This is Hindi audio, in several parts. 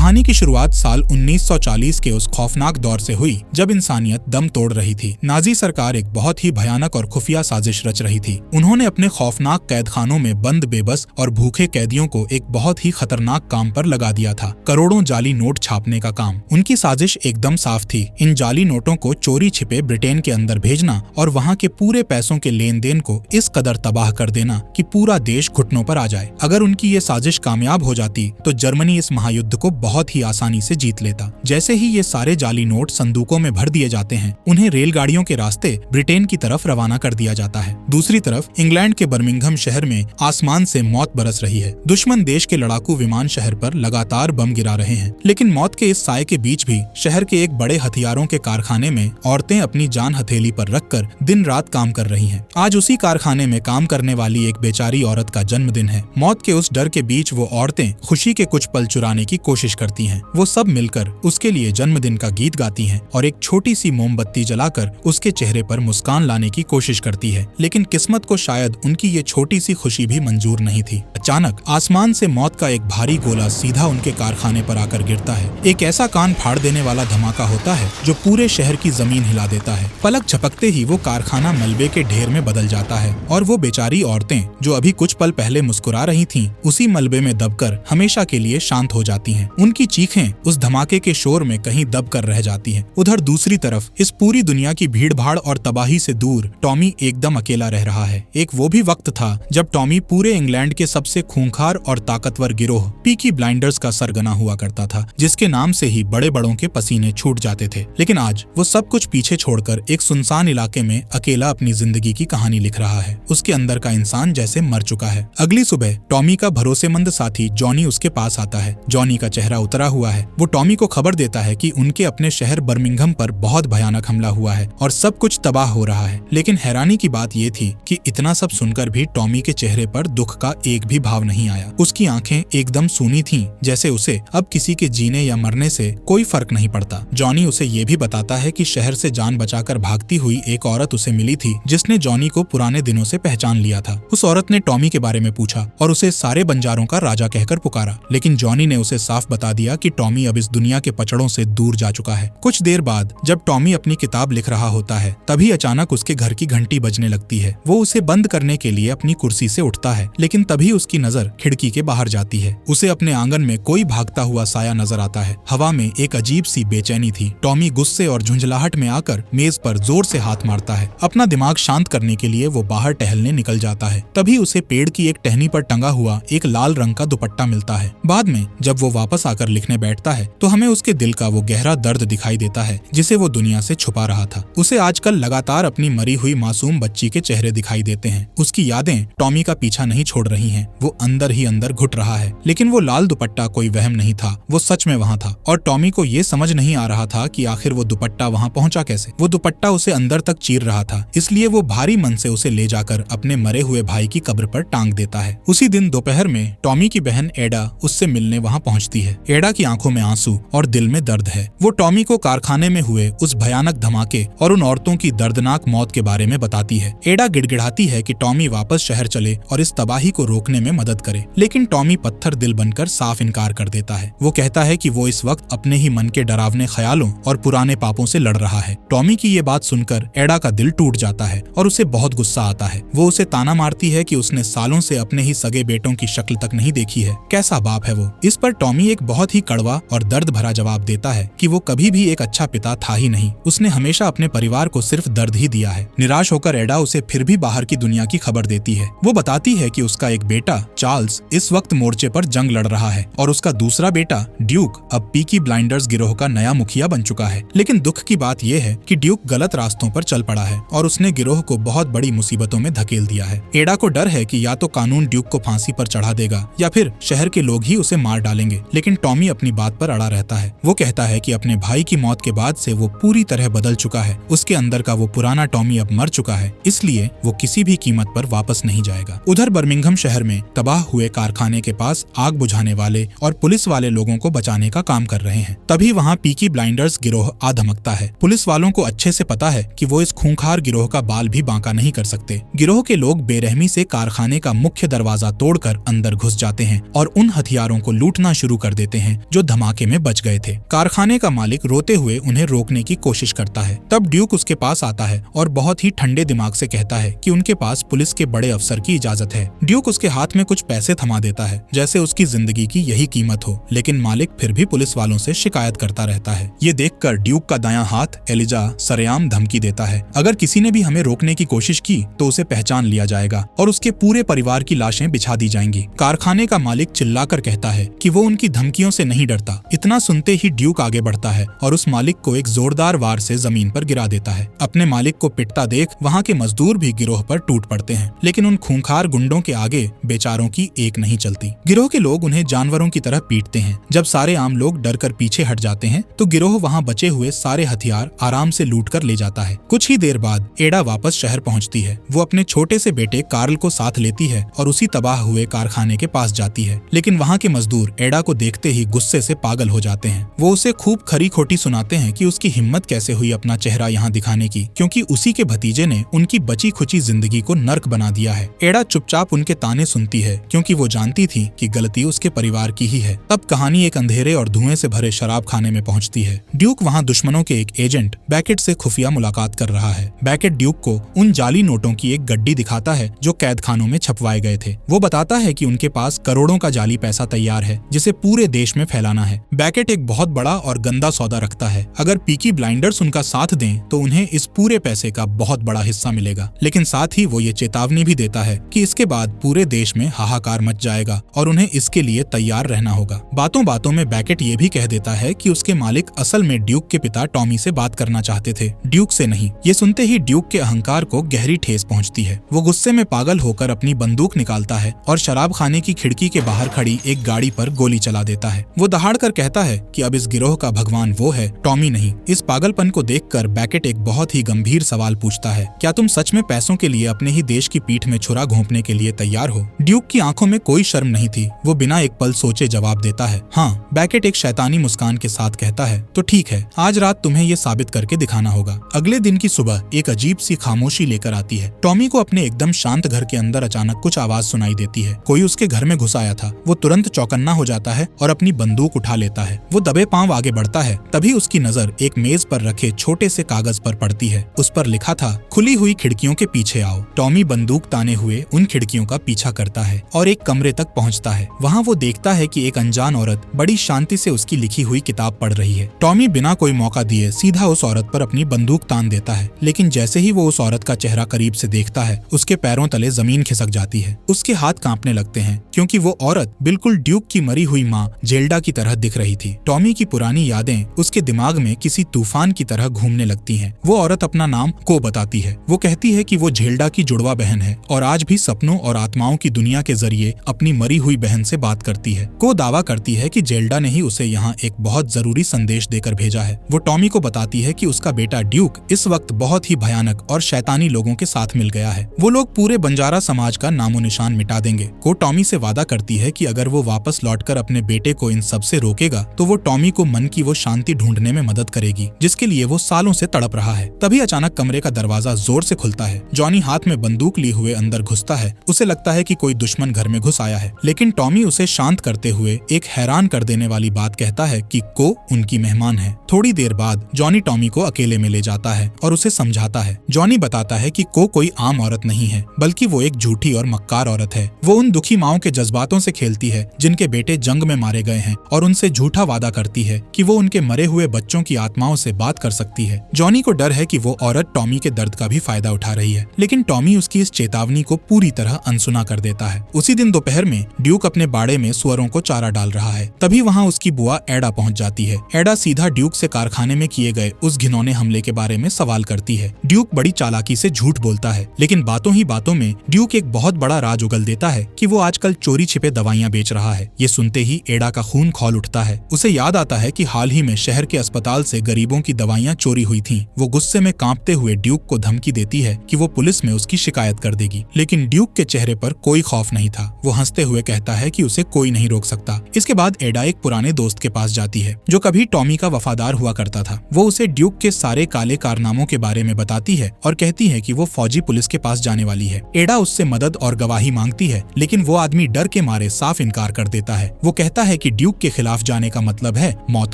कहानी की शुरुआत साल 1940 के उस खौफनाक दौर से हुई जब इंसानियत दम तोड़ रही थी। नाजी सरकार एक बहुत ही भयानक और खुफिया साजिश रच रही थी। उन्होंने अपने खौफनाक कैदखानों में बंद बेबस और भूखे कैदियों को एक बहुत ही खतरनाक काम पर लगा दिया था, करोड़ों जाली नोट छापने का काम। उनकी साजिश एकदम साफ थी, इन जाली नोटों को चोरी छिपे ब्रिटेन के अंदर भेजना और वहाँ के पूरे पैसों के लेन देन को इस कदर तबाह कर देना कि पूरा देश घुटनों पर आ जाए। अगर उनकी ये साजिश कामयाब हो जाती तो जर्मनी इस महायुद्ध को बहुत ही आसानी से जीत लेता। जैसे ही ये सारे जाली नोट संदूकों में भर दिए जाते हैं, उन्हें रेलगाड़ियों के रास्ते ब्रिटेन की तरफ रवाना कर दिया जाता है। दूसरी तरफ इंग्लैंड के बर्मिंघम शहर में आसमान से मौत बरस रही है। दुश्मन देश के लड़ाकू विमान शहर पर लगातार बम गिरा रहे हैं, लेकिन मौत के इस साए के बीच भी शहर के एक बड़े हथियारों के कारखाने में औरतें अपनी जान हथेली पर रखकर दिन रात काम कर रही हैं। आज उसी कारखाने में काम करने वाली एक बेचारी औरत का जन्मदिन है। मौत के उस डर के बीच वो औरतें खुशी के कुछ पल चुराने की कोशिश करती हैं। वो सब मिलकर उसके लिए जन्मदिन का गीत गाती हैं और एक छोटी सी मोमबत्ती जलाकर उसके चेहरे पर मुस्कान लाने की कोशिश करती है। लेकिन किस्मत को शायद उनकी ये छोटी सी खुशी भी मंजूर नहीं थी। अचानक आसमान से मौत का एक भारी गोला सीधा उनके कारखाने पर आकर गिरता है। एक ऐसा कान फाड़ देने वाला धमाका होता है जो पूरे शहर की जमीन हिला देता है। पलक झपकते ही वो कारखाना मलबे के ढेर में बदल जाता है और वो बेचारी औरतें जो अभी कुछ पल पहले मुस्कुरा रही थीं, उसी मलबे में दबकर हमेशा के लिए शांत हो जाती हैं। उनकी चीखें उस धमाके के शोर में कहीं दब कर रह जाती हैं। उधर दूसरी तरफ इस पूरी दुनिया की भीड़ भाड़ और तबाही से दूर टॉमी एकदम अकेला रह रहा है। एक वो भी वक्त था जब टॉमी पूरे इंग्लैंड के सबसे खूंखार और ताकतवर गिरोह पीकी ब्लाइंडर्स का सरगना हुआ करता था, जिसके नाम से ही बड़े बड़ों के पसीने छूट जाते थे। लेकिन आज वो सब कुछ पीछे छोड़कर एक सुनसान इलाके में अकेला अपनी जिंदगी की कहानी लिख रहा है। उसके अंदर का इंसान जैसे मर चुका है। अगली सुबह टॉमी का भरोसेमंद साथी जॉनी उसके पास आता है। जॉनी का चेहरा उतरा हुआ है। वो टॉमी को खबर देता है कि उनके अपने शहर बर्मिंघम पर बहुत भयानक हमला हुआ है और सब कुछ तबाह हो रहा है। लेकिन हैरानी की बात ये थी कि इतना सब सुनकर भी टॉमी के चेहरे पर दुख का एक भी भाव नहीं आया। उसकी आंखें एकदम सूनी थीं, जैसे उसे अब किसी के जीने या मरने से कोई फर्क नहीं पड़ता। जॉनी उसे ये भी बताता है कि शहर से जान बचाकर भागती हुई एक औरत उसे मिली थी, जिसने जॉनी को पुराने दिनों से पहचान लिया था। उस औरत ने टॉमी के बारे में पूछा और उसे सारे बंजारों का राजा कहकर पुकारा, लेकिन जॉनी ने उसे साफ बता दिया कि टॉमी अब इस दुनिया के पचड़ों से दूर जा चुका है। कुछ देर बाद जब टॉमी अपनी किताब लिख रहा होता है, तभी अचानक उसके घर की घंटी बजने लगती है। वो उसे बंद करने के लिए अपनी कुर्सी से उठता है, लेकिन तभी उसकी नजर खिड़की के बाहर जाती है। उसे अपने आंगन में कोई भागता हुआ साया नजर आता है। हवा में एक अजीब सी बेचैनी थी। टॉमी गुस्से और झुंझलाहट में आकर मेज पर जोर से हाथ मारता है। अपना दिमाग शांत करने के लिए वो बाहर टहलने निकल जाता है। तभी उसे पेड़ की एक टहनी पर टंगा हुआ एक लाल रंग का दुपट्टा मिलता है। बाद में जब वो वापस आकर लिखने बैठता है तो हमें उसके दिल का वो गहरा दर्द दिखाई देता है जिसे वो दुनिया से छुपा रहा था। उसे आजकल लगातार अपनी मरी हुई मासूम बच्ची के चेहरे दिखाई देते हैं। उसकी यादें टॉमी का पीछा नहीं छोड़ रही हैं। वो अंदर ही अंदर घुट रहा है। लेकिन वो लाल दुपट्टा कोई वहम नहीं था, वो सच में वहाँ था। और टॉमी को ये समझ नहीं आ रहा था कि आखिर वो दुपट्टा वहाँ पहुँचा कैसे। वो दुपट्टा उसे अंदर तक चीर रहा था, इसलिए वो भारी मन से उसे ले जाकर अपने मरे हुए भाई की कब्र पर टांग देता है। उसी दिन दोपहर में टॉमी की बहन एडा उससे मिलने वहाँ पहुँचती है। एडा की आंखों में आंसू और दिल में दर्द है। वो टॉमी को कारखाने में हुए उस भयानक धमाके और उन औरतों की दर्दनाक मौत के बारे में बताती है। एडा गिड़गिड़ाती है कि टॉमी वापस शहर चले और इस तबाही को रोकने में मदद करे, लेकिन टॉमी पत्थर दिल बनकर साफ इनकार कर देता है। वो कहता है कि वो इस वक्त अपने ही मन के डरावने ख्यालों और पुराने पापों से लड़ रहा है। टॉमी की ये बात सुनकर एडा का दिल टूट जाता है और उसे बहुत गुस्सा आता है। वो उसे ताना मारती है कि उसने सालों से अपने ही सगे बेटों की शक्ल तक नहीं देखी है, कैसा बाप है वो। इस पर टॉमी एक बहुत ही कड़वा और दर्द भरा जवाब देता है कि वो कभी भी एक अच्छा पिता था ही नहीं। उसने हमेशा अपने परिवार को सिर्फ दर्द ही दिया है। निराश होकर एडा उसे फिर भी बाहर की दुनिया की खबर देती है। वो बताती है कि उसका एक बेटा चार्ल्स इस वक्त मोर्चे पर जंग लड़ रहा है और उसका दूसरा बेटा ड्यूक अब पीकी ब्लाइंडर्स गिरोह का नया मुखिया बन चुका है। लेकिन दुख की बात यह है कि ड्यूक गलत रास्तों पर चल पड़ा है और उसने गिरोह को बहुत बड़ी मुसीबतों में धकेल दिया है। एडा को डर है कि या तो कानून ड्यूक को फांसी पर चढ़ा देगा या फिर शहर के लोग ही उसे मार डालेंगे। लेकिन टॉमी अपनी बात पर अड़ा रहता है। वो कहता है कि अपने भाई की मौत के बाद से वो पूरी तरह बदल चुका है। उसके अंदर का वो पुराना टॉमी अब मर चुका है, इसलिए वो किसी भी कीमत पर वापस नहीं जाएगा। उधर बर्मिंघम शहर में तबाह हुए कारखाने के पास आग बुझाने वाले और पुलिस वाले लोगों को बचाने का काम कर रहे हैं। तभी वहाँ पीकी ब्लाइंडर्स गिरोह आ धमकता है। पुलिस वालों को अच्छे से पता है कि वो इस खूंखार गिरोह का बाल भी बांका नहीं कर सकते। गिरोह के लोग बेरहमी से कारखाने का मुख्य दरवाजा तोड़कर अंदर घुस जाते हैं और उन हथियारों को लूटना शुरू कर देते देते हैं जो धमाके में बच गए थे। कारखाने का मालिक रोते हुए उन्हें रोकने की कोशिश करता है। तब ड्यूक उसके पास आता है और बहुत ही ठंडे दिमाग से कहता है कि उनके पास पुलिस के बड़े अफसर की इजाजत है। ड्यूक उसके हाथ में कुछ पैसे थमा देता है जैसे उसकी जिंदगी की यही कीमत हो, लेकिन मालिक फिर भी पुलिस वालों से शिकायत करता रहता है। ये देखकर ड्यूक का दायां हाथ एलिजा सरेआम धमकी देता है, अगर किसी ने भी हमें रोकने की कोशिश की तो उसे पहचान लिया जाएगा और उसके पूरे परिवार की लाशें बिछा दी जाएंगी। कारखाने का मालिक चिल्लाकर कहता है कि वो उनकी धमकियों से नहीं डरता। इतना सुनते ही ड्यूक आगे बढ़ता है और उस मालिक को एक जोरदार वार से जमीन पर गिरा देता है। अपने मालिक को पिटता देख वहाँ के मजदूर भी गिरोह पर टूट पड़ते हैं, लेकिन उन खूंखार गुंडों के आगे बेचारों की एक नहीं चलती। गिरोह के लोग उन्हें जानवरों की तरह पीटते हैं। जब सारे आम लोग डर कर पीछे हट जाते हैं तो गिरोह वहाँ बचे हुए सारे हथियार आराम से लूट कर ले जाता है। कुछ ही देर बाद एडा वापस शहर पहुँचती है। वो अपने छोटे से बेटे कार्ल को साथ लेती है और उसी तबाह हुए कारखाने के पास जाती है, लेकिन वहाँ के मजदूर एडा को देखते ही गुस्से से पागल हो जाते हैं। वो उसे खूब खरी खोटी सुनाते हैं कि उसकी हिम्मत कैसे हुई अपना चेहरा यहाँ दिखाने की, क्योंकि उसी के भतीजे ने उनकी बची खुची जिंदगी को नर्क बना दिया है। एडा चुपचाप उनके ताने सुनती है क्योंकि वो जानती थी कि गलती उसके परिवार की ही है। तब कहानी एक अंधेरे और धुएं से भरे शराब खाने में पहुंचती है। ड्यूक वहाँ दुश्मनों के एक एजेंट बैकेट से खुफिया मुलाकात कर रहा है। बैकेट ड्यूक को उन जाली नोटों की एक गड्डी दिखाता है जो कैद खानों में छपवाए गए थे। वो बताता है कि उनके पास करोड़ों का जाली पैसा तैयार है जिसे पूरे देश में फैलाना है। बैकेट एक बहुत बड़ा और गंदा सौदा रखता है। अगर पीकी ब्लाइंडर्स उनका साथ दें तो उन्हें इस पूरे पैसे का बहुत बड़ा हिस्सा मिलेगा, लेकिन साथ ही वो ये चेतावनी भी देता है कि इसके बाद पूरे देश में हाहाकार मच जाएगा और उन्हें इसके लिए तैयार रहना होगा। बातों बातों में बैकेट ये भी कह देता है कि उसके मालिक असल में ड्यूक के पिता टॉमी से बात करना चाहते थे, ड्यूक से नहीं। ये सुनते ही ड्यूक के अहंकार को गहरी ठेस पहुंचती है। वो गुस्से में पागल होकर अपनी बंदूक निकालता है और शराब खाने की खिड़की के बाहर खड़ी एक गाड़ी पर गोली चला देता है। वो दहाड़ कर कहता है कि अब इस गिरोह का भगवान वो है, टॉमी नहीं। इस पागलपन को देखकर बैकेट एक बहुत ही गंभीर सवाल पूछता है, क्या तुम सच में पैसों के लिए अपने ही देश की पीठ में छुरा घोंपने के लिए तैयार हो? ड्यूक की आंखों में कोई शर्म नहीं थी। वो बिना एक पल सोचे जवाब देता है, हाँ। बैकेट एक शैतानी मुस्कान के साथ कहता है, तो ठीक है, आज रात तुम्हें ये साबित करके दिखाना होगा। अगले दिन की सुबह एक अजीब सी खामोशी लेकर आती है। टॉमी को अपने एकदम शांत घर के अंदर अचानक कुछ आवाज सुनाई देती है। कोई उसके घर में घुस आया था। वो तुरंत चौकन्ना हो जाता है और अपनी बंदूक उठा लेता है। वो दबे पांव आगे बढ़ता है। तभी उसकी नजर एक मेज पर रखे छोटे से कागज पर पड़ती है। उस पर लिखा था, खुली हुई खिड़कियों के पीछे आओ। टॉमी बंदूक ताने हुए उन खिड़कियों का पीछा करता है और एक कमरे तक पहुंचता है। वहाँ वो देखता है कि एक अनजान औरत बड़ी शांति से उसकी लिखी हुई किताब पढ़ रही है। टॉमी बिना कोई मौका दिए सीधा उस औरत पर अपनी बंदूक तान देता है, लेकिन जैसे ही वो उस औरत का चेहरा करीब से देखता है, उसके पैरों तले जमीन खिसक जाती है। उसके हाथ कांपने लगते हैं क्योंकि वो औरत बिल्कुल ड्यूक की मरी हुई माँ जेल्डा की तरह दिख रही थी। टॉमी की पुरानी यादें उसके दिमाग में किसी तूफान की तरह घूमने लगती हैं। वो औरत अपना नाम को बताती है। वो कहती है कि वो जेल्डा की जुड़वा बहन है और आज भी सपनों और आत्माओं की दुनिया के जरिए अपनी मरी हुई बहन से बात करती है। को दावा करती है कि जेल्डा ने ही उसे यहाँ एक बहुत जरूरी संदेश देकर भेजा है। वो टॉमी को बताती है कि उसका बेटा ड्यूक इस वक्त बहुत ही भयानक और शैतानी लोगों के साथ मिल गया है। वो लोग पूरे बंजारा समाज का नामो निशान मिटा देंगे। को टॉमी से वादा करती है कि अगर वो वापस लौटकर अपने बेटे को इन सब से रोकेगा तो वो टॉमी को मन की वो शांति ढूंढने में मदद करेगी जिसके लिए वो सालों से तड़प रहा है। तभी अचानक कमरे का दरवाजा जोर से खुलता है। जॉनी हाथ में बंदूक लिए हुए अंदर घुसता है। उसे लगता है कि कोई दुश्मन घर में घुस आया है, लेकिन टॉमी उसे शांत करते हुए एक हैरान कर देने वाली बात कहता है कि को उनकी मेहमान है। थोड़ी देर बाद जॉनी टॉमी को अकेले में ले जाता है और उसे समझाता है। जॉनी बताता है कि को कोई आम औरत नहीं है, बल्कि वो एक झूठी और मक्कार औरत है। वो उन दुखी माओं के जज्बातों से खेलती है जिनके बेटे जंग में मारे गए हैं और उनसे झूठा वादा करती है कि वो उनके मरे हुए बच्चों की आत्माओं से बात कर सकती है। जॉनी को डर है कि वो औरत टॉमी के दर्द का भी फायदा उठा रही है, लेकिन टॉमी उसकी इस चेतावनी को पूरी तरह अनसुना कर देता है। उसी दिन दोपहर में ड्यूक अपने बाड़े में सुअरों को चारा डाल रहा है। तभी वहाँ उसकी बुआ एडा पहुँच जाती है। एडा सीधा ड्यूक से कारखाने में किए गए उस घिनौने हमले के बारे में सवाल करती है। ड्यूक बड़ी चालाकी से झूठ बोलता है, लेकिन बातों ही बातों में ड्यूक एक बहुत बड़ा राज उगल देता है कि वो आजकल चोरी छिपे दवाइयां बेच रहा है। ये सुनते ही एडा का खून खौल उठता है। उसे याद आता है कि हाल ही में शहर के अस्पताल से गरीबों की दवाइयां चोरी हुई थीं। वो गुस्से में कांपते हुए ड्यूक को धमकी देती है कि वो पुलिस में उसकी शिकायत कर देगी, लेकिन ड्यूक के चेहरे पर कोई खौफ नहीं था। वो हंसते हुए कहता है कि उसे कोई नहीं रोक सकता। इसके बाद एडा एक पुराने दोस्त के पास जाती है जो कभी टॉमी का वफादार हुआ करता था। वो उसे ड्यूक के सारे काले कारनामों के बारे में बताती है और कहती है कि वो फौजी पुलिस के पास जाने वाली है। एडा उससे मदद और गवाही मांगती है, लेकिन वो आदमी डर के मारे साफ इनकार कर देता है। वो कहता है कि ड्यूक के खिलाफ जाने का मतलब है मौत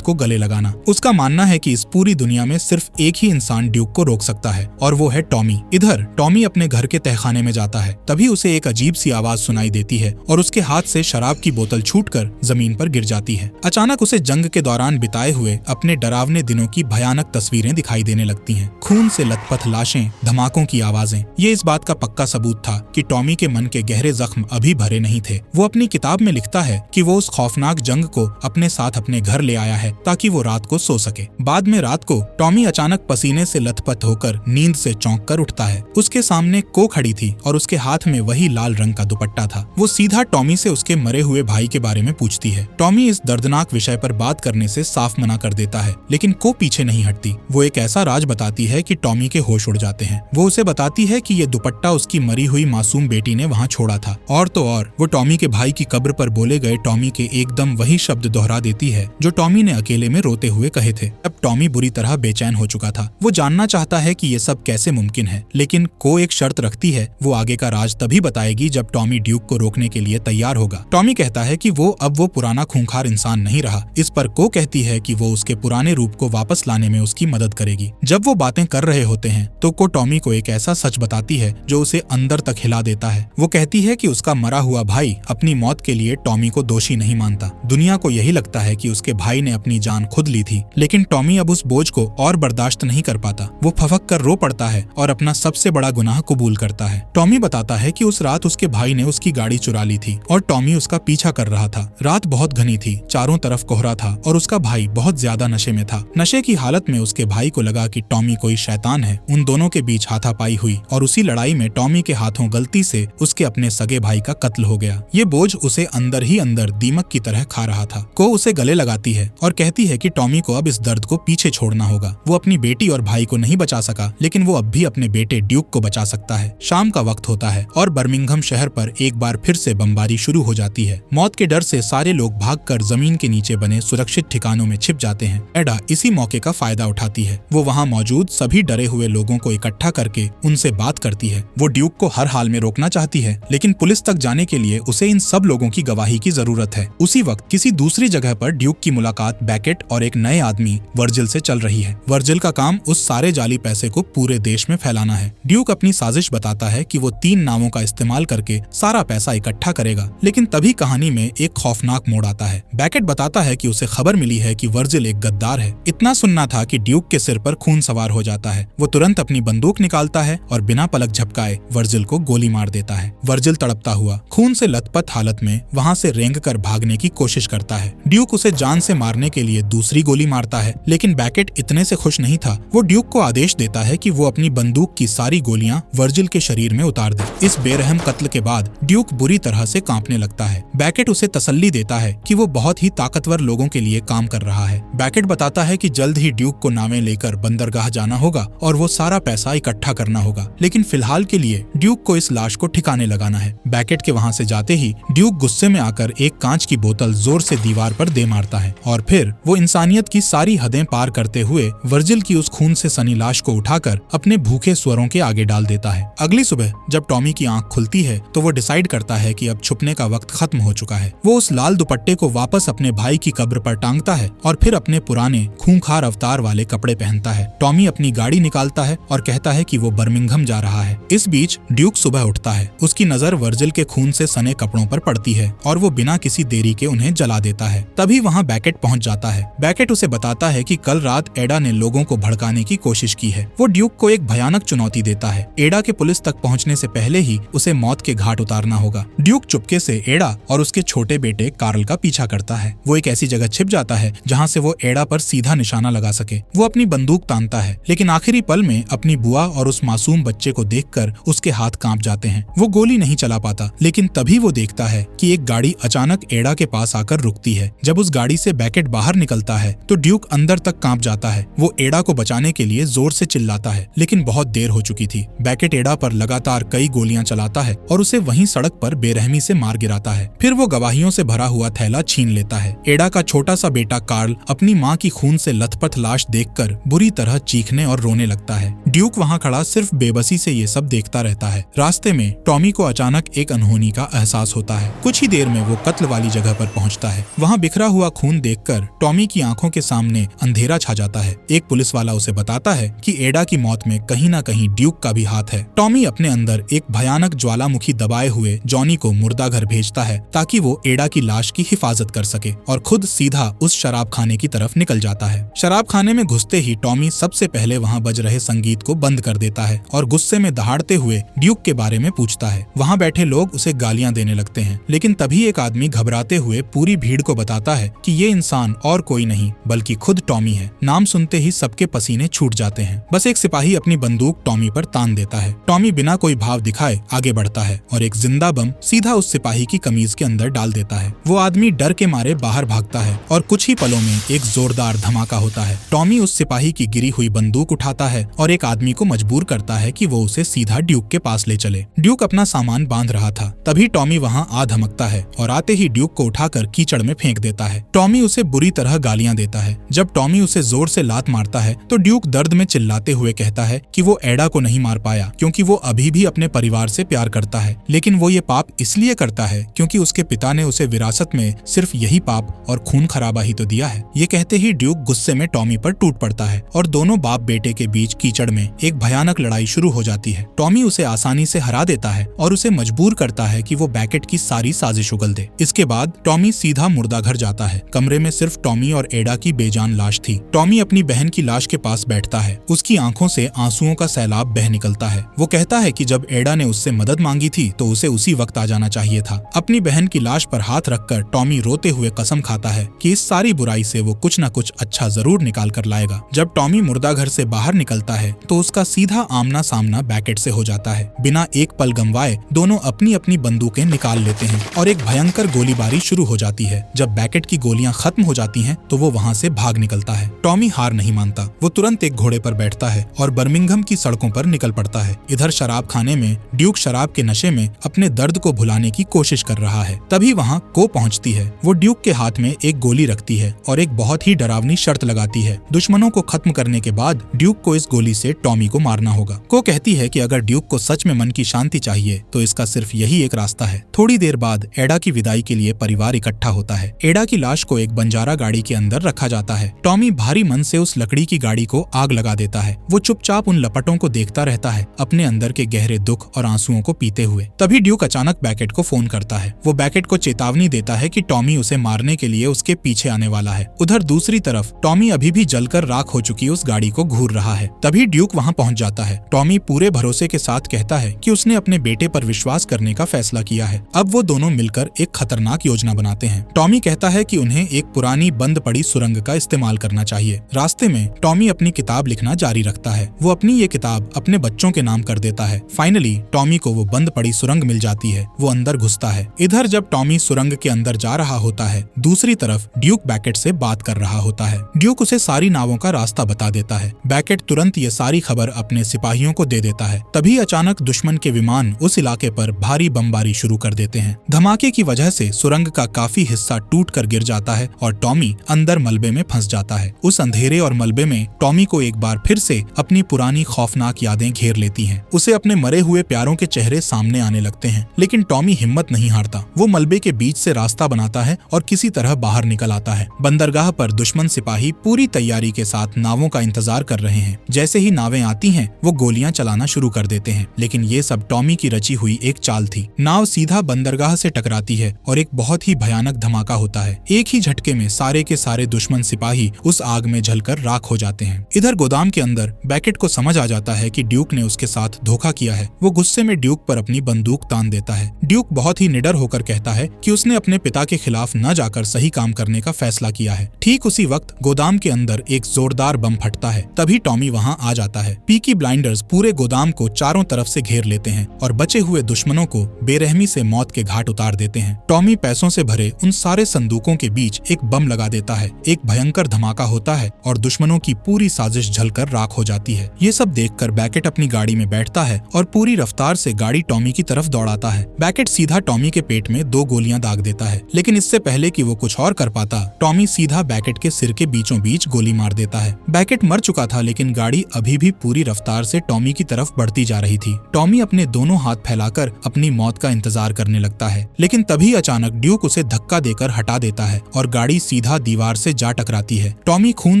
को गले लगाना। उसका मानना है कि इस पूरी दुनिया में सिर्फ एक ही इंसान ड्यूक को रोक सकता है और वो है टॉमी। इधर टॉमी अपने घर के तहखाने में जाता है, तभी उसे एक अजीब सी आवाज सुनाई देती है और उसके हाथ से शराब की बोतल छूटकर जमीन पर गिर जाती है। अचानक उसे जंग के दौरान बिताए हुए अपने डरावने दिनों की भयानक तस्वीरें दिखाई देने लगती हैं। खून से लथपथ लाशें, धमाकों की आवाजें। ये इस बात का पक्का सबूत था कि टॉमी के मन के गहरे जख्म अभी भरे नहीं थे। वो अपनी किताब में लिखता है कि वो उस खौफनाक जंग को अपने साथ अपने घर ले आया है ताकि वो रात को सो सके। बाद में रात को टॉमी अचानक पसीने से लथपथ होकर नींद से चौंक कर उठता है। उसके सामने को खड़ी थी और उसके हाथ में वही लाल रंग का दुपट्टा था। वो सीधा टॉमी से उसके मरे हुए भाई के बारे में पूछती है। टॉमी इस दर्दनाक विषय पर बात करने से साफ मना कर देता है, लेकिन को पीछे नहीं हटती। वो एक ऐसा राज बताती है कि टॉमी के होश उड़ जाते हैं। वो उसे बताती है कि ये दुपट्टा उसकी मरी हुई मासूम बेटी ने वहाँ छोड़ा था। और तो और वो टॉमी के भाई की कब्र पर बोले गए टॉमी के एकदम वही शब्द दोहरा देती है जो टॉमी ने अकेले में रोते हुए कहे थे। अब टॉमी बुरी तरह बेचैन हो चुका था। वो जानना चाहता है कि ये सब कैसे मुमकिन है, लेकिन को एक शर्त रखती है। वो आगे का राज तभी बताएगी जब टॉमी ड्यूक को रोकने के लिए तैयार होगा। टॉमी कहता है कि वो अब वो पुराना खूंखार इंसान नहीं रहा। इस पर को कहती है कि वो उसके पुराने रूप को वापस लाने में उसकी मदद करेगी। जब वो बातें कर रहे होते हैं तो को टॉमी को एक ऐसा सच बताती है जो उसे अंदर तक हिला देता है। वो कहती है कि उसका मरा हुआ भाई अपनी मौत के लिए टॉमी को दोषी नहीं मानता। दुनिया को यही लगता है कि उसके भाई ने अपनी जान खुद ली थी, लेकिन टॉमी अब उस बोझ को और बर्दाश्त नहीं कर पाता। वो फफक कर रो पड़ता है और अपना सबसे बड़ा गुनाह कबूल करता है। टॉमी बताता है कि उस रात उसके भाई ने उसकी गाड़ी चुरा ली थी और टॉमी उसका पीछा कर रहा था। रात बहुत घनी थी, चारों तरफ कोहरा था और उसका भाई बहुत ज्यादा नशे में था। नशे की हालत में उसके भाई को लगा कि टॉमी कोई शैतान है। उन दोनों के बीच हाथापाई हुई और उसी लड़ाई में टॉमी के हाथों गलती से उसके अपने सगे भाई का कत्ल हो गया। ये बोझ उसे अंदर ही अंदर दीमक की तरह खा रहा था। को उसे गले लगाती है और कहती है कि टॉमी को अब इस दर्द को पीछे छोड़ना होगा। वो अपनी बेटी और भाई को नहीं बचा सका, लेकिन वो अब भी अपने बेटे ड्यूक को बचा सकता है। शाम का वक्त होता है और बर्मिंघम शहर पर एक बार फिर से बमबारी शुरू हो जाती है। मौत के डर से सारे लोग भागकर जमीन के नीचे बने सुरक्षित ठिकानों में छिप जाते हैं। एडा इसी मौके का फायदा उठाती है। वो वहाँ मौजूद सभी डरे हुए लोगों को इकट्ठा करके उनसे बात करती है। वो ड्यूक को हर हाल में रोकना चाहती है, लेकिन पुलिस तक जाने के लिए उसे इन सब लोगों की गवाही की जरूरत है। उसी वक्त किसी दूसरी जगह पर ड्यूक की मुलाकात बैकेट और एक नए आदमी वर्जिल से चल रही है। वर्जिल का काम उस सारे जाली पैसे को पूरे देश में फैलाना है। ड्यूक अपनी साजिश बताता है कि वो 3 नावों का इस्तेमाल करके सारा पैसा इकट्ठा करेगा, लेकिन तभी कहानी में एक खौफनाक मोड़ आता है। बैकेट बताता है कि उसे खबर मिली है कि वर्जिल एक गद्दार है। इतना सुनना था कि ड्यूक के सिर पर खून सवार हो जाता है। वो तुरंत अपनी बंदूक निकालता है और बिना पलक झपकाए वर्जिल को गोली मार देता है। वर्जिल तड़पता हुआ खून से लथपथ हालत में वहाँ से रेंग कर भागने की कोशिश करता है। ड्यूक उसे जान से मारने के लिए दूसरी गोली मारता है, लेकिन बैकेट इतने से खुश नहीं था। वो ड्यूक को आदेश देता है कि वो अपनी बंदूक की सारी गोलियां वर्जिल के शरीर में उतार दे। इस बेरहम कत्ल के बाद ड्यूक बुरी तरह से कांपने लगता है। बैकेट उसे तसल्ली देता है कि वो बहुत ही ताकतवर लोगों के लिए काम कर रहा है। बैकेट बताता है कि जल्द ही ड्यूक को नावें लेकर बंदरगाह जाना होगा और वो सारा पैसा इकट्ठा करना होगा, लेकिन फिलहाल के लिए ड्यूक को इस लाश को ठिकाने लगाना है। बैकेट के वहाँ से जाते ही ड्यूक गुस्से में आकर एक कांच की बोतल जोर से दीवार पर दे मारता है और फिर वो इंसानियत की सारी हदें पार करते हुए वर्जिल की उस खून से सनी लाश को उठाकर अपने भूखे स्वरों के आगे डाल देता है। अगली सुबह जब टॉमी की आंख खुलती है तो वो डिसाइड करता है कि अब छुपने का वक्त खत्म हो चुका है। वो उस लाल दुपट्टे को वापस अपने भाई की कब्र पर टांगता है और फिर अपने पुराने खूंखार अवतार वाले कपड़े पहनता है। टॉमी अपनी गाड़ी निकालता है और कहता है कि वो बर्मिंघम जा रहा है। इस बीच ड्यूक सुबह उठता है। उसकी नजर वर्जिल के खून से सने कपड़ों पर पड़ती है और वो बिना किसी देरी के उन्हें जला देता है। तभी वहाँ बैकेट पहुँच जाता है। बैकेट उसे बताता है कि कल रात एडा ने लोगों को भड़काने की कोशिश की है। वो ड्यूक को एक भयानक चुनौती देता है। एडा के पुलिस तक पहुँचने से पहले ही उसे मौत के घाट उतारना होगा। ड्यूक चुपके से एडा और उसके छोटे बेटे कार्ल का पीछा करता है। वो एक ऐसी जगह छिप जाता है जहाँ से वो एडा पर सीधा निशाना लगा सके। वो अपनी बंदूक तानता है, लेकिन आखिरी पल में अपनी बुआ और उस मासूम बच्चे को देखकर उसके हाथ कांप जाते हैं। वो गोली नहीं चला पाता, लेकिन तभी वो देखता है कि एक गाड़ी अचानक एडा के पास आकर रुकती है। जब उस गाड़ी से बैकेट बाहर निकलता है तो ड्यूक अंदर तक कांप जाता है। वो एडा को बचाने के लिए जोर से चिल्लाता है, लेकिन बहुत देर हो चुकी थी। बैकेट एडा पर लगातार कई गोलियां चलाता है और उसे वहीं सड़क पर बेरहमी से मार गिराता है। फिर वो गवाहियों से भरा हुआ थैला छीन लेता है। एडा का छोटा सा बेटा कार्ल अपनी माँ की खून से लथपथ लाश देखकर बुरी तरह चीखने और रोने लगता है। ड्यूक वहाँ खड़ा सिर्फ बेबसी से ये सब देखता रहता है। रास्ते में टॉमी को अचानक एक अनहोनी का एहसास होता है। कुछ ही देर में वो कत्ल वाली जगह पर पहुंचता है। वहां बिखरा हुआ खून देखकर टॉमी की आंखों के सामने अंधेरा छा जाता है। एक पुलिस वाला उसे बताता है कि एडा की मौत में कहीं न कहीं ड्यूक का भी हाथ है। टॉमी अपने अंदर एक भयानक ज्वालामुखी दबाए हुए जॉनी को मुर्दा घर भेजता है ताकि वो एडा की लाश की हिफाजत कर सके और खुद सीधा उस शराब खाने की तरफ निकल जाता है। शराब खाने में घुसते ही टॉमी सबसे पहले वहां बज रहे संगीत को बंद कर देता है और गुस्से में दहाड़ते हुए ड्यूक के बारे में पूछता है। वहां बैठे लोग उसे गालियां देने लगते हैं, लेकिन तभी एक आदमी घबराते हुए पूरी भीड़ को बताता है कि ये इंसान और कोई नहीं बल्कि खुद टॉमी है। नाम सुनते ही सबके पसीने छूट जाते हैं। बस एक सिपाही अपनी बंदूक टॉमी पर तान देता है। टॉमी बिना कोई भाव दिखाए आगे बढ़ता है और एक जिंदा बम सीधा उस सिपाही की कमीज के अंदर डाल देता है। वो आदमी डर के मारे बाहर भागता है और कुछ ही पलों में एक जोरदार धमाका होता है। टॉमी उस सिपाही की गिरी हुई बंदूक उठाता है और एक आदमी को मजबूर करता है कि वो उसे सीधा ड्यूक के पास ले चले। ड्यूक अपना सामान बांध रहा था, तभी टॉमी वहां आ धमकता है और आते ही ड्यूक को उठाकर कीचड़ में फेंक देता है। टॉमी उसे बुरी तरह गालियां देता है। जब टॉमी उसे जोर से लात मारता है तो ड्यूक दर्द में चिल्लाते हुए कहता है कि वो एडा को नहीं मार पाया क्योंकि वो अभी भी अपने परिवार से प्यार करता है, लेकिन वो ये पाप इसलिए करता है क्योंकि उसके पिता ने उसे विरासत में सिर्फ यही पाप और खून खराबा ही तो दिया है। ये कहते ही ड्यूक गुस्से में टॉमी पर टूट पड़ता है और दोनों बाप बेटे के बीच कीचड़ में एक भयानक लड़ाई शुरू हो जाती है। टॉमी उसे आसानी से हरा देता है और उसे मजबूर करता है कि वो बैकेट की सारी साजिश उगल दे। इसके बाद टॉमी सीधा मुर्दा घर जाता है। कमरे में सिर्फ टॉमी और एडा की बेजान लाश थी। टॉमी अपनी बहन की लाश के पास बैठता है। उसकी आंखों से आंसुओं का सैलाब बह निकलता है। वो कहता है कि जब एडा ने उससे मदद मांगी थी तो उसे उसी वक्त आ जाना चाहिए था। अपनी बहन की लाश पर हाथ रखकर टॉमी रोते हुए कसम खाता है कि इस सारी बुराई से वो कुछ न कुछ अच्छा जरूर निकाल कर लाएगा। जब टॉमी मुर्दा घर से बाहर निकलता है तो उसका सीधा आमना सामना बैकेट से हो जाता है। बिना एक पल गंवाए दोनों अपनी अपनी बंदूकें निकाल लेते हैं और एक भयंकर गोलीबारी शुरू हो जाती है। जब बैकेट की गोलियां खत्म हो जाती हैं तो वो वहां से भाग निकलता है। टॉमी हार नहीं मानता। वो तुरंत एक घोड़े पर बैठता है और बर्मिंघम की सड़कों पर निकल पड़ता है। इधर शराब खाने में ड्यूक शराब के नशे में अपने दर्द को भुलाने की कोशिश कर रहा है। तभी वहाँ को पहुँचती है। वो ड्यूक के हाथ में एक गोली रखती है और एक बहुत ही डरावनी शर्त लगाती है। दुश्मनों को खत्म करने के बाद ड्यूक को इस गोली से टॉमी को मारना होगा। को कहती है कि अगर ड्यूक को सच में मन की शांति चाहिए तो इसका सिर्फ यही एक रास्ता है। थोड़ी देर बाद एडा की विदाई के लिए परिवार इकट्ठा होता है। एडा की लाश को एक बंजारा गाड़ी के अंदर रखा जाता है। टॉमी भारी मन से उस लकड़ी की गाड़ी को आग लगा देता है। वो चुपचाप उन लपटों को देखता रहता है, अपने अंदर के गहरे दुख और आंसुओं को पीते हुए। तभी ड्यूक अचानक बैकेट को फोन करता है। वो बैकेट को चेतावनी देता है कि टॉमी उसे मारने के लिए उसके पीछे आने वाला है। उधर दूसरी तरफ टॉमी अभी भी जलकर राख हो चुकी उस गाड़ी को घूर रहा है। तभी ड्यूक वहां पहुंच जाता है। टॉमी पूरे भरोसे के साथ कहता है कि उसने अपने बेटे पर विश्वास करने का फैसला किया है। अब वो दोनों मिलकर एक खतरनाक योजना बनाते हैं। टॉमी कहता है कि उन्हें एक पुरानी बंद पड़ी सुरंग का इस्तेमाल करना चाहिए। रास्ते में टॉमी अपनी किताब लिखना जारी रखता है। वो अपनी ये किताब अपने बच्चों के नाम कर देता है। फाइनली टॉमी को वो बंद पड़ी सुरंग मिल जाती है। वो अंदर घुसता है। इधर जब टॉमी सुरंग के अंदर जा रहा होता है, दूसरी तरफ ड्यूक बैकेट से बात कर रहा होता है। ड्यूक उसे सारी नावों का रास्ता बता देता है। बैकेट तुरंत ये सारी खबर अपने सिपाहियों को दे देता है। तभी अचानक दुश्मन के विमान उस इलाके पर भारी बमबारी शुरू कर देते हैं। धमाके की वजह से सुरंग का काफी हिस्सा टूट कर गिर जाता है और टॉमी अंदर मलबे में फंस जाता है। उस अंधेरे और मलबे में टॉमी को एक बार फिर से अपनी पुरानी खौफनाक यादें घेर लेती हैं। उसे अपने मरे हुए प्यारों के चेहरे सामने आने लगते हैं, लेकिन टॉमी हिम्मत नहीं हारता। वो मलबे के बीच से रास्ता बनाता है और किसी तरह बाहर निकल आता है। बंदरगाह पर दुश्मन सिपाही पूरी तैयारी के साथ नावों का इंतजार कर रहे हैं। जैसे ही नावें आती हैं, वो गोलियां चलाना शुरू कर देते हैं, लेकिन ये सब टॉमी की रची हुई एक चाल थी। नाव सीधा बंदरगाह से टकराती है और एक बहुत ही भयानक धमाका होता है। एक ही झटके में सारे के सारे दुश्मन सिपाही उस आग में जलकर राख हो जाते हैं। इधर गोदाम के अंदर बैकेट को समझ आ जाता है कि ड्यूक ने उसके साथ धोखा किया है। वो गुस्से में ड्यूक पर अपनी बंदूक तान देता है। ड्यूक बहुत ही निडर होकर कहता है कि उसने अपने पिता के खिलाफ न जाकर सही काम करने का फैसला किया है। ठीक उसी वक्त गोदाम के अंदर एक जोरदार बम फटता है। तभी टॉमी वहां आ जाता है। पीकी ब्लाइंडर्स पूरे गोदाम को चारों तरफ से घेर लेते हैं और बचे हुए दुश्मनों को बेरहमी से मौत के घाट उतार देते हैं। टॉमी पैसों से भरे उन सारे संदूकों के बीच एक बम लगा देता है। एक भयंकर धमाका होता है और दुश्मनों की पूरी साजिश जलकर राख हो जाती है। ये सब देखकर बैकेट अपनी गाड़ी में बैठता है और पूरी रफ्तार से गाड़ी टॉमी की तरफ दौड़ाता है। बैकेट सीधा टॉमी के पेट में 2 गोलियां दाग देता है, लेकिन इससे पहले कि वो कुछ और कर पाता, टॉमी सीधा बैकेट के सिर के बीचों बीच गोली मार देता है। बैकेट मर चुका था, लेकिन गाड़ी अभी भी पूरी रफ्तार से टॉमी की तरफ बढ़ती जा रही थी। टॉमी अपने दोनों हाथ फैलाकर अपनी मौत का इंतजार करने लगता है, लेकिन तभी अचानक ड्यूक उसे धक्का देकर हटा देता है और गाड़ी सीधा दीवार से जा टकराती है। टॉमी खून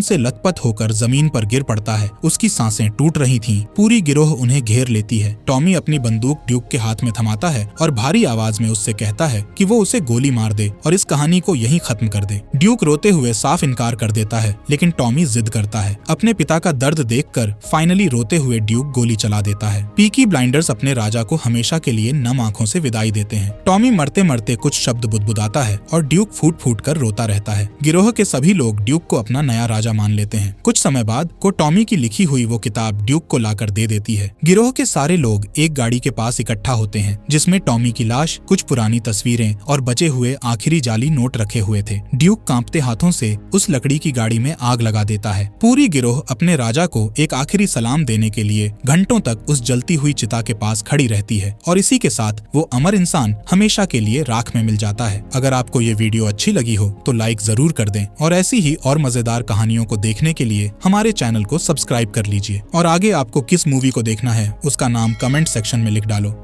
से लथपथ होकर जमीन पर गिर पड़ता है। उसकी सांसें टूट रही थीं। पूरी गिरोह उन्हें घेर लेती है। टॉमी अपनी बंदूक ड्यूक के हाथ में थमाता है और भारी आवाज में उससे कहता है कि वो उसे गोली मार दे और इस कहानी को यहीं खत्म कर दे। ड्यूक रोते हुए साफ इनकार कर देता है, लेकिन टॉमी जिद करता है। अपने पिता का दर्द देखकर फाइनली रोते हुए ड्यूक गोली चला देता है। पीकी ब्लाइंडर्स अपने राजा को हमेशा के लिए नम आंखों से विदाई देते हैं। टॉमी मरते मरते कुछ शब्द बुदबुदाता है और ड्यूक फूट फूट कर रोता रहता है। गिरोह के सभी लोग ड्यूक को अपना नया राजा मान लेते हैं। कुछ समय बाद को टॉमी की लिखी हुई वो किताब ड्यूक को लाकर दे देती है। गिरोह के सारे लोग एक गाड़ी के पास इकट्ठा होते हैं जिसमें टॉमी की लाश, कुछ पुरानी तस्वीरें और बचे हुए आखिरी जाली नोट रखे हुए थे। ड्यूक कांपते हाथों से उस लकड़ी की गाड़ी में आग लगा देता है। पूरी गिरोह अपने राजा को एक आखिरी सलाम देने के लिए घंटों तक उस जलती हुई चिता के पास खड़ी रहती है और इसी के साथ वो अमर इंसान हमेशा के लिए राख में मिल जाता है। अगर आपको ये वीडियो अच्छी लगी हो तो लाइक जरूर कर दें और ऐसी ही और मजेदार कहानियों को देखने के लिए हमारे चैनल को सब्सक्राइब कर लीजिए। और आगे आपको किस मूवी को देखना है उसका नाम कमेंट सेक्शन में लिख डालो।